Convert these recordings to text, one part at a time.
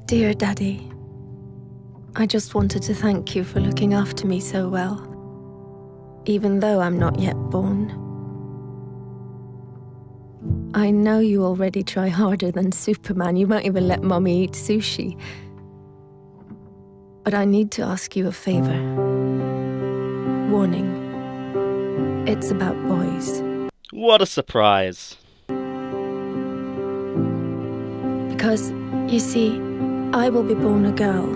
Dear Daddy, I just wanted to thank you for looking after me so well, even though I'm not yet born. I know you already try harder than Superman. You won't even let Mommy eat sushi. But I need to ask you a favor. Warning. It's about boys. What a surprise. Because, you see, I will be born a girl,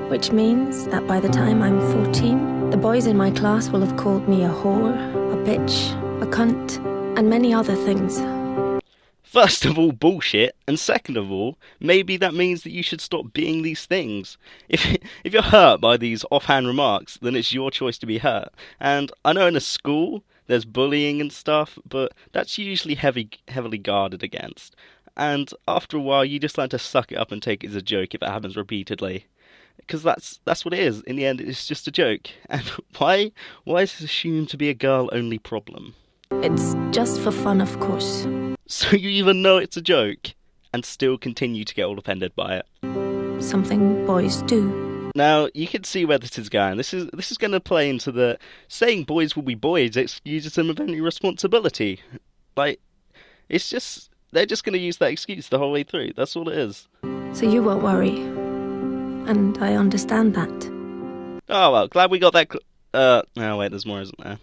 which means that by the time I'm 14, the boys in my class will have called me a whore, a bitch, a cunt, and many other things. First of all, bullshit, and second of all, maybe that means that you should stop being these things. If you're hurt by these offhand remarks, then it's your choice to be hurt. And I know in a school, there's bullying and stuff, but that's usually heavily guarded against. And after a while, you just learn to suck it up and take it as a joke if it happens repeatedly. Because that's what it is. In the end, it's just a joke. And why is this assumed to be a girl-only problem? It's just for fun, of course. So you even know it's a joke, and still continue to get all offended by it. Something boys do. Now, you can see where this is going. This is going to play into the saying boys will be boys excuses them of any responsibility. Like, it's just, they're just going to use that excuse the whole way through. That's all it is. So you won't worry. And I understand that. Oh, well, glad we got that. Oh, wait, there's more, isn't there?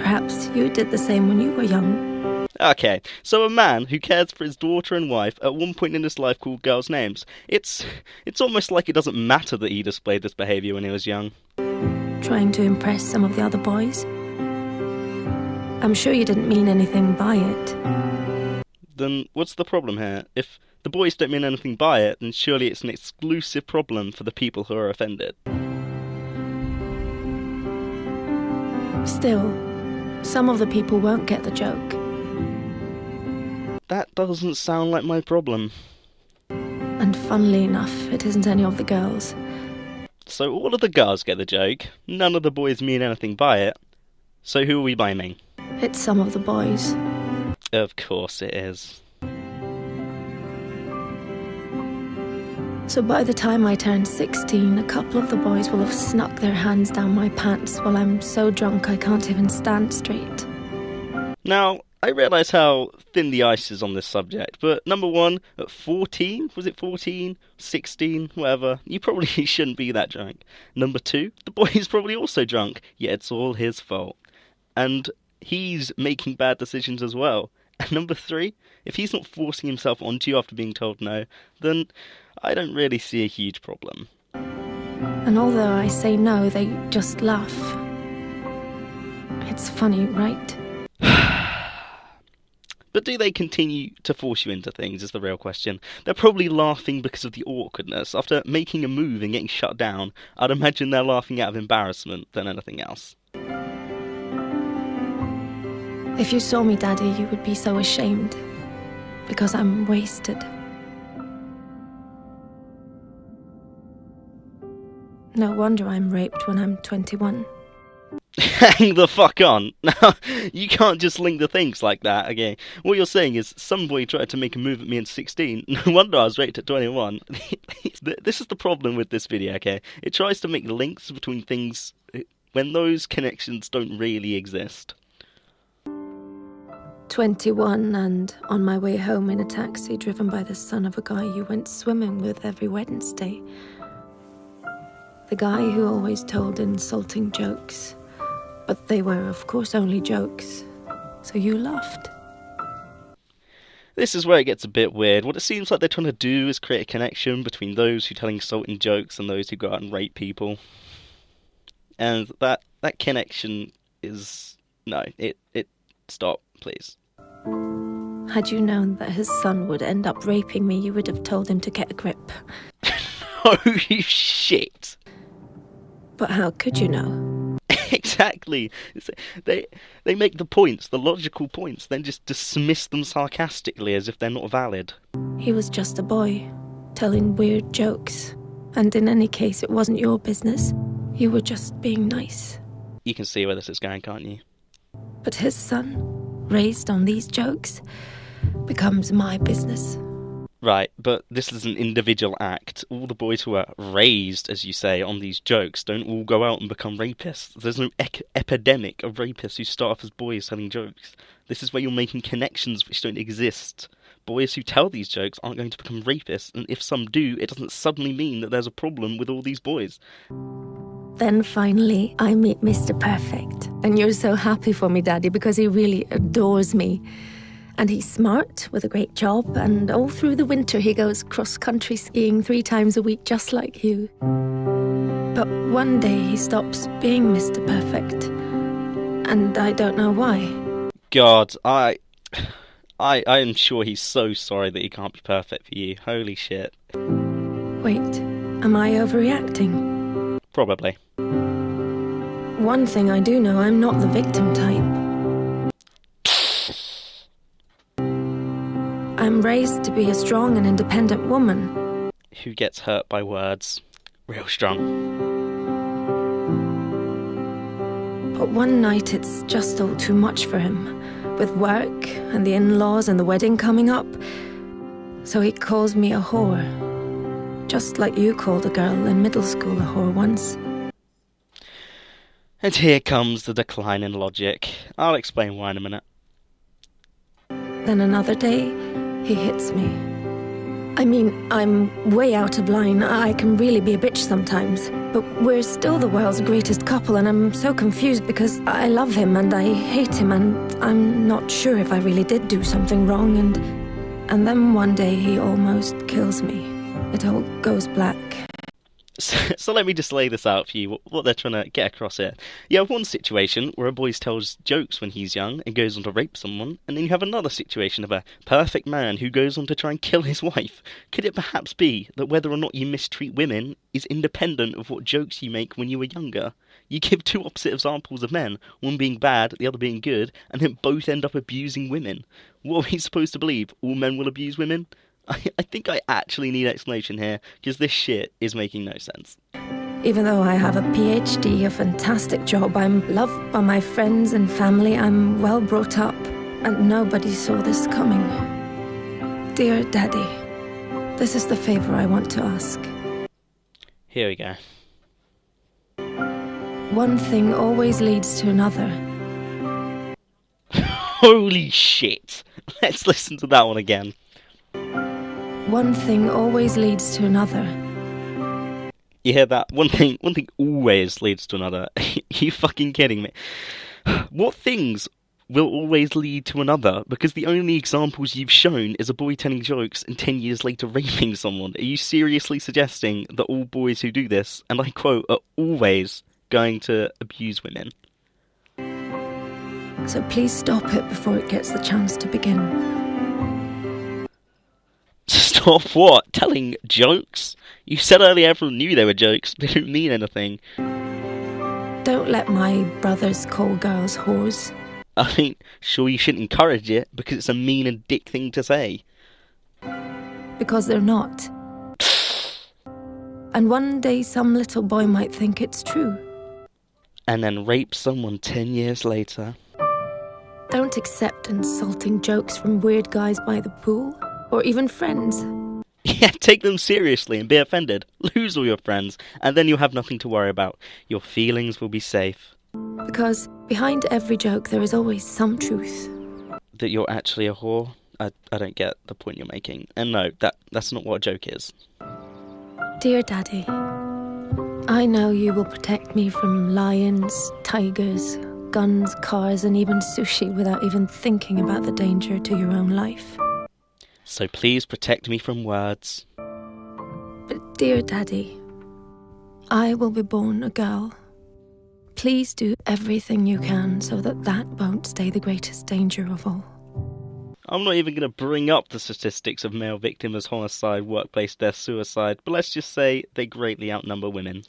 Perhaps you did the same when you were young. Okay, so a man who cares for his daughter and wife at one point in his life called girls' names. It's almost like it doesn't matter that he displayed this behaviour when he was young. Trying to impress some of the other boys? I'm sure you didn't mean anything by it. Then what's the problem here? If the boys don't mean anything by it, then surely it's an exclusive problem for the people who are offended. Still, some of the people won't get the joke. That doesn't sound like my problem. And funnily enough, it isn't any of the girls. So all of the girls get the joke, none of the boys mean anything by it. So who are we blaming? It's some of the boys. Of course it is. So by the time I turn 16, a couple of the boys will have snuck their hands down my pants while I'm so drunk I can't even stand straight. Now, I realise how thin the ice is on this subject, but number one, at 14, was it 14, 16, whatever, you probably shouldn't be that drunk. Number two, the boy is probably also drunk, yet it's all his fault. And he's making bad decisions as well. And number three, if he's not forcing himself onto you after being told no, then I don't really see a huge problem. And although I say no, they just laugh. It's funny, right? But do they continue to force you into things is the real question. They're probably laughing because of the awkwardness. After making a move and getting shut down, I'd imagine they're laughing out of embarrassment than anything else. If you saw me, Daddy, you would be so ashamed. Because I'm wasted. No wonder I'm raped when I'm 21. Hang the fuck on. Now, you can't just link the things like that, okay? What you're saying is, some boy tried to make a move at me at 16. No wonder I was raped at 21. This is the problem with this video, okay? It tries to make links between things when those connections don't really exist. 21 and on my way home in a taxi driven by the son of a guy you went swimming with every Wednesday. The guy who always told insulting jokes. But they were, of course, only jokes. So you laughed. This is where it gets a bit weird. What it seems like they're trying to do is create a connection between those who tell insulting jokes and those who go out and rape people. And that connection is... No, it stop, please. Had you known that his son would end up raping me, you would have told him to get a grip. Holy shit! But how could you know? Exactly. They make the points, the logical points, then just dismiss them sarcastically as if they're not valid. He was just a boy, telling weird jokes. And in any case, it wasn't your business. You were just being nice. You can see where this is going, can't you? But his son raised on these jokes, becomes my business. Right, but this is an individual act. All the boys who are raised, as you say, on these jokes don't all go out and become rapists. There's no epidemic of rapists who start off as boys telling jokes. This is where you're making connections which don't exist. Boys who tell these jokes aren't going to become rapists, and if some do, it doesn't suddenly mean that there's a problem with all these boys. Then finally, I meet Mr. Perfect. And you're so happy for me, Daddy, because he really adores me. And he's smart, with a great job, and all through the winter he goes cross-country skiing 3 times a week, just like you. But one day he stops being Mr. Perfect. And I don't know why. God, I am sure he's so sorry that he can't be perfect for you. Holy shit. Wait, am I overreacting? Probably. One thing I do know, I'm not the victim type. I'm raised to be a strong and independent woman. Who gets hurt by words? Real strong. But one night it's just all too much for him, with work and the in-laws and the wedding coming up. So he calls me a whore. Just like you called a girl in middle school a whore once. And here comes the decline in logic. I'll explain why in a minute. Then another day, he hits me. I mean, I'm way out of line. I can really be a bitch sometimes. But we're still the world's greatest couple, and I'm so confused because I love him and I hate him, and I'm not sure if I really did do something wrong, and then one day he almost kills me. It all goes black. So let me just lay this out for you, what they're trying to get across here. You have one situation where a boy tells jokes when he's young and goes on to rape someone, and then you have another situation of a perfect man who goes on to try and kill his wife. Could it perhaps be that whether or not you mistreat women is independent of what jokes you make when you were younger? You give 2 opposite examples of men, one being bad, the other being good, and then both end up abusing women. What are we supposed to believe? All men will abuse women? I think I actually need explanation here, because this shit is making no sense. Even though I have a PhD, a fantastic job, I'm loved by my friends and family, I'm well brought up, and nobody saw this coming. Dear Daddy, this is the favour I want to ask. Here we go. One thing always leads to another. Holy shit! Let's listen to that one again. One thing always leads to another. You hear that? One thing always leads to another. Are you fucking kidding me? What things will always lead to another? Because the only examples you've shown is a boy telling jokes and 10 years later raping someone. Are you seriously suggesting that all boys who do this, and I quote, are always going to abuse women? So please stop it before it gets the chance to begin. Stop what? Telling jokes? You said earlier everyone knew they were jokes. They don't mean anything. Don't let my brothers call girls whores. I mean, sure you shouldn't encourage it, because it's a mean and dick thing to say. Because they're not. And one day some little boy might think it's true. And then rape someone 10 years later. Don't accept insulting jokes from weird guys by the pool. Or even friends. Yeah, take them seriously and be offended. Lose all your friends, and then you'll have nothing to worry about. Your feelings will be safe. Because behind every joke there is always some truth. That you're actually a whore? I don't get the point you're making. And no, that's not what a joke is. Dear Daddy, I know you will protect me from lions, tigers, guns, cars, and even sushi without even thinking about the danger to your own life. So please protect me from words. But dear Daddy, I will be born a girl. Please do everything you can so that won't stay the greatest danger of all. I'm not even going to bring up the statistics of male victims, homicide, workplace death, suicide, but let's just say they greatly outnumber women.